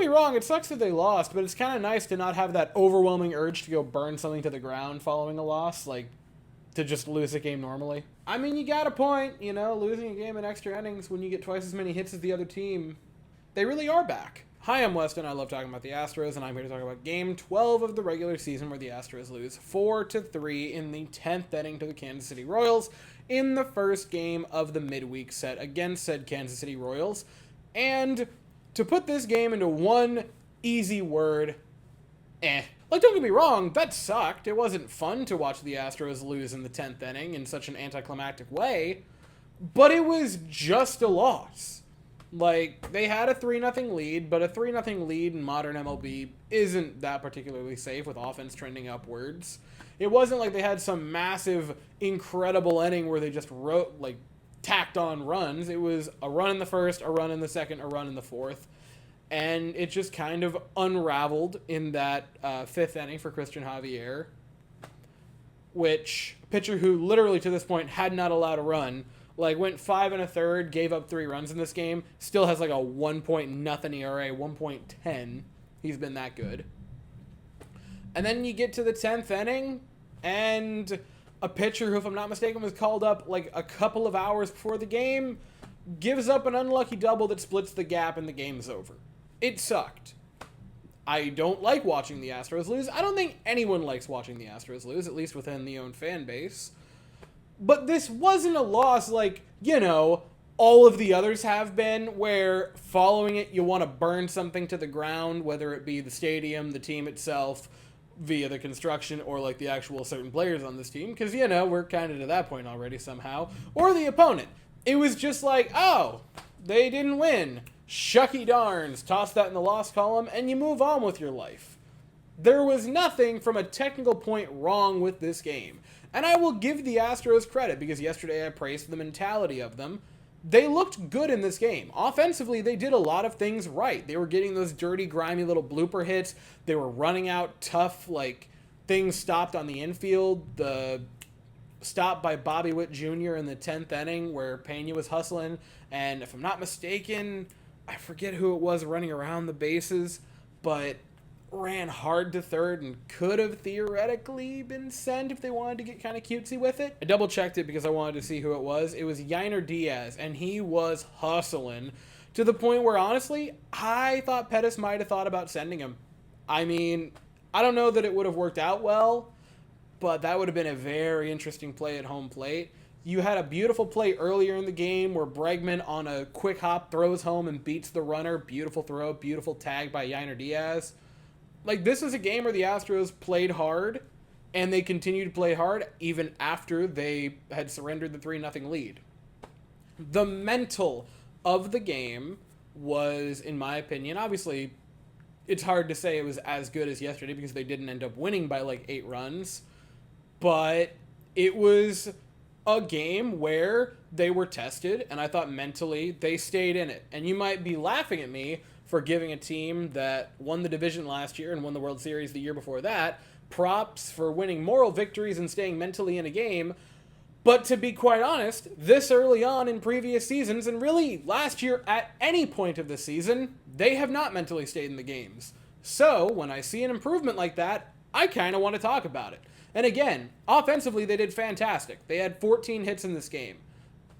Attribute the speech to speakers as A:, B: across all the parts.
A: me wrong, it sucks that they lost, but it's kind of nice to not have that overwhelming urge to go burn something to the ground following a loss, like to just lose a game normally. I mean, you got a point, losing a game in extra innings when you get twice as many hits as the other team. They really are back. Hi, I'm Weston. I love talking about the Astros, and I'm here to talk about Game 12 of the regular season where the Astros lose 4-3 in the 10th inning to the Kansas City Royals in the first game of the midweek set against said Kansas City Royals. And to put this game into one easy word, Like, don't get me wrong, that sucked. It wasn't fun to watch the Astros lose in the 10th inning in such an anticlimactic way, but it was just a loss. Like, they had a 3-0 lead, but a 3-0 lead in modern MLB isn't that particularly safe with offense trending upwards. It wasn't like they had some massive, incredible inning where they just tacked on runs. It was a run in the first, a run in the second, a run in the fourth. And it just kind of unraveled in that fifth inning for Christian Javier, which, a pitcher who literally to this point had not allowed a run, went 5 1/3, gave up 3 runs in this game, still has a 1.0 ERA, 1.10. He's been that good. And then you get to the 10th inning, and a pitcher who, if I'm not mistaken, was called up a couple of hours before the game, gives up an unlucky double that splits the gap and the game's over. It sucked. I don't like watching the Astros lose. I don't think anyone likes watching the Astros lose, at least within the own fan base. But this wasn't a loss all of the others have been, where following it you want to burn something to the ground, whether it be the stadium, the team itself, via the construction, or the actual certain players on this team, because, we're kind of to that point already somehow, or the opponent. It was just oh, they didn't win. Shucky darns, toss that in the loss column, and you move on with your life. There was nothing from a technical point wrong with this game. And I will give the Astros credit, because yesterday I praised the mentality of them. They looked good in this game. Offensively, they did a lot of things right. They were getting those dirty, grimy little blooper hits. They were running out tough, things stopped on the infield. The stop by Bobby Witt Jr. in the 10th inning where Pena was hustling. And if I'm not mistaken, I forget who it was running around the bases, but ran hard to third and could have theoretically been sent if they wanted to get kind of cutesy with it. I double-checked it because I wanted to see who it was. It was Yainer Diaz, and he was hustling to the point where, honestly, I thought Pettis might have thought about sending him. I mean, I don't know that it would have worked out well, but that would have been a very interesting play at home plate. You had a beautiful play earlier in the game where Bregman on a quick hop throws home and beats the runner. Beautiful throw, beautiful tag by Yainer Diaz. This is a game where the Astros played hard, and they continued to play hard even after they had surrendered the 3-0 lead. The mental of the game was, in my opinion, obviously, it's hard to say it was as good as yesterday because they didn't end up winning by 8 runs, but it was a game where they were tested, and I thought mentally they stayed in it. And you might be laughing at me for giving a team that won the division last year and won the World Series the year before that props for winning moral victories and staying mentally in a game. But to be quite honest, this early on in previous seasons, and really last year at any point of the season, they have not mentally stayed in the games. So when I see an improvement like that, I kind of want to talk about it. And again, offensively, they did fantastic. They had 14 hits in this game.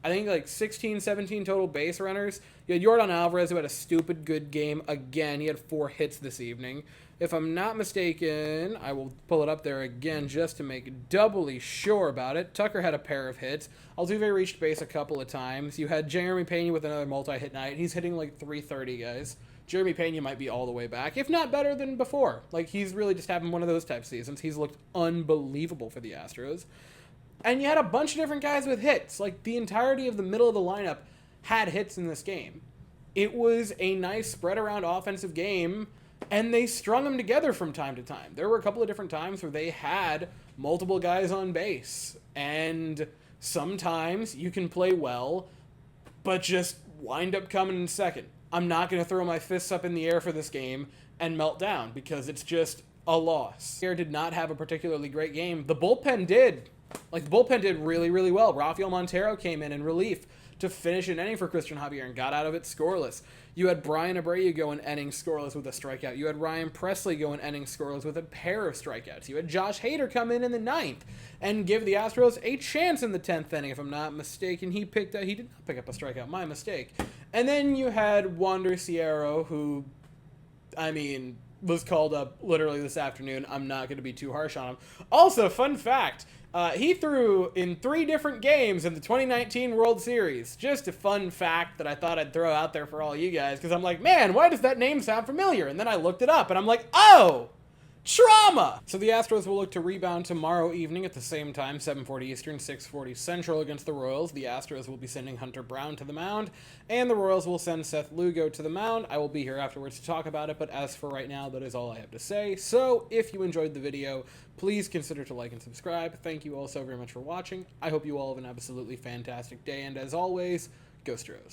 A: I think 16, 17 total base runners. You had Yordan Alvarez, who had a stupid good game again. He had 4 hits this evening. If I'm not mistaken, I will pull it up there again just to make doubly sure about it. Tucker had a pair of hits. Altuve reached base a couple of times. You had Jeremy Pena with another multi-hit night. He's hitting 330, guys. Jeremy Pena might be all the way back, if not better than before. He's really just having one of those type seasons. He's looked unbelievable for the Astros. And you had a bunch of different guys with hits. The entirety of the middle of the lineup had hits in this game. It was a nice spread-around offensive game, and they strung them together from time to time. There were a couple of different times where they had multiple guys on base. And sometimes you can play well, but just wind up coming in second. I'm not going to throw my fists up in the air for this game and melt down because it's just a loss. Here did not have a particularly great game. The bullpen did. The bullpen did really, really well. Rafael Montero came in relief. to finish an inning for Christian Javier and got out of it scoreless. You had Brian Abreu go an inning scoreless with a strikeout. You had Ryan Presley go an inning scoreless with a pair of strikeouts. You had Josh Hader come in the 9th and give the Astros a chance in the 10th inning. If I'm not mistaken, he did not pick up a strikeout. My mistake. And then you had Wander Sierra, who, I mean, was called up literally this afternoon. I'm not going to be too harsh on him. Also, fun fact, he threw in 3 different games in the 2019 World Series. Just a fun fact that I thought I'd throw out there for all you guys, because I'm like, man, why does that name sound familiar? And then I looked it up, and I'm like, oh! Trauma! So the Astros will look to rebound tomorrow evening at the same time, 7:40 Eastern, 6:40 Central against the Royals. The Astros will be sending Hunter Brown to the mound, and the Royals will send Seth Lugo to the mound. I will be here afterwards to talk about it, but as for right now, that is all I have to say. So if you enjoyed the video, please consider to like and subscribe. Thank you all so very much for watching. I hope you all have an absolutely fantastic day, and as always, go Astros.